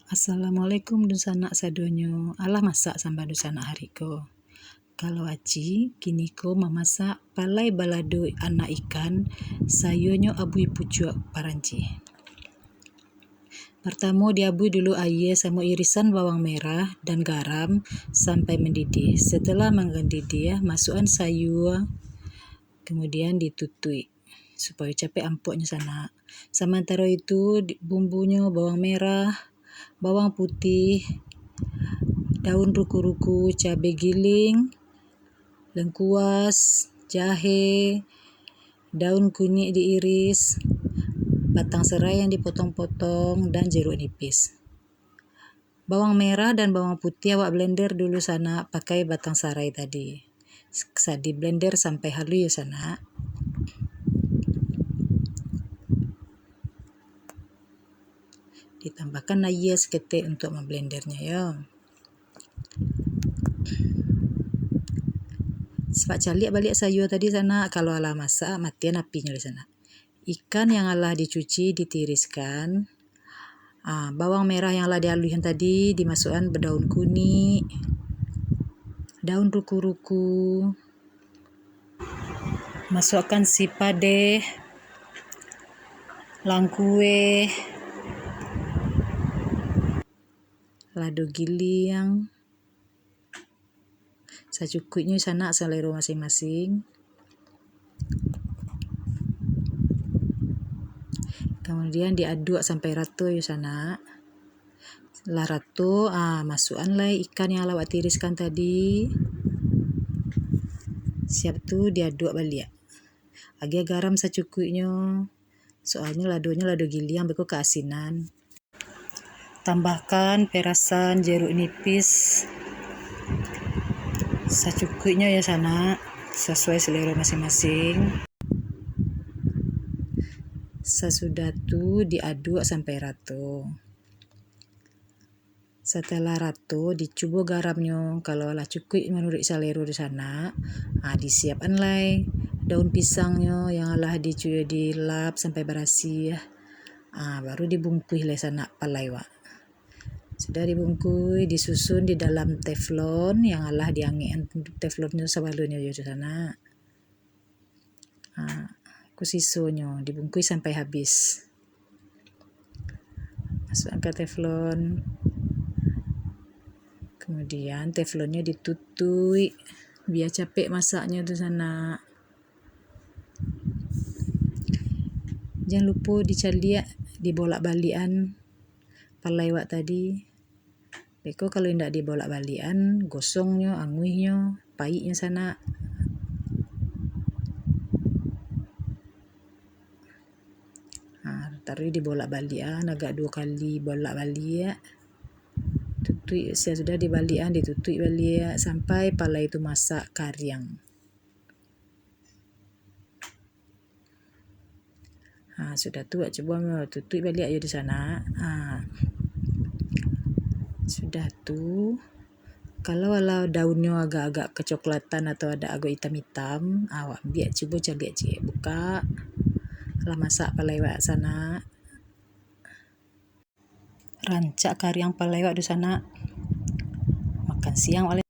Assalamualaikum dusana sadonyo. Alah masak samba dusana hariko. Kalau aci, kini ko memasak palai balado anak ikan, sayonyo abui pucuk paranci. Pertama diabui dulu air sama irisan bawang merah dan garam sampai mendidih. Setelah mendidih, masukkan sayur, kemudian ditutui supaya capek ampuknya sana. Sementara itu bumbunya bawang merah, bawang putih, daun ruku-ruku, cabai giling, lengkuas, jahe, daun kunyit diiris, batang serai yang dipotong-potong, dan jeruk nipis. Bawang merah dan bawang putih awak blender dulu sana pakai batang serai tadi. Di blender sampai halus sana. Ditambahkan air seketik untuk memblendernya ya. Sebab calik balik sayur tadi sana, kalau alah masak matian apinya di sana. Ikan yang alah dicuci ditiriskan. Bawang merah yang alah dihaluskan tadi dimasukkan daun kunyit, daun ruku-ruku, masukkan sipade, langkue, lado giling, secukupnya sana selera masing-masing. Kemudian diaduk sampai rata ya sana. Setelah rata, masukkanlah ikan yang awak tiriskan tadi. Siap tu diaduk balik. Lagi garam secukupnya. Soalnya ladonya lado giling beko keasinan. Tambahkan perasan jeruk nipis secukupnya ya sana, sesuai selera masing-masing. Sesudah tu diaduk sampai rata. Setelah rata dicuba garamnya. Kalau lah cukup menurut selera di sana, disiapkanlah daun pisangnya yang lah dilap sampai berasi. Baru dibungkuslah sana palai wak. Sudah dibungkus, disusun di dalam teflon yang lah diangin teflonnya sebalurnya di sana. Sisanya dibungkus sampai habis. Masukkan ke teflon. Kemudian teflonnya ditutui biar capek masaknya di sana. Jangan lupa dicalik, dibolak-balikan palai wak tadi. Beko kalau tidak dibolak-balikan, gosongnya, anguihnya, pahitnya sana. Taruh dibolak-balikan agak 2 kali bolak-balik. Tutui sudah dibalikan, ditutui balik sampai palai itu masak kariang. Sudah tu coba tutui balik aja di sana. Sudah tu, kalau daunnya agak-agak kecoklatan atau ada agak hitam-hitam, awak ambil coba cari aja, buka. Lah masak palai wak sana. Rancak kariang palai wak di sana. Makan siang oleh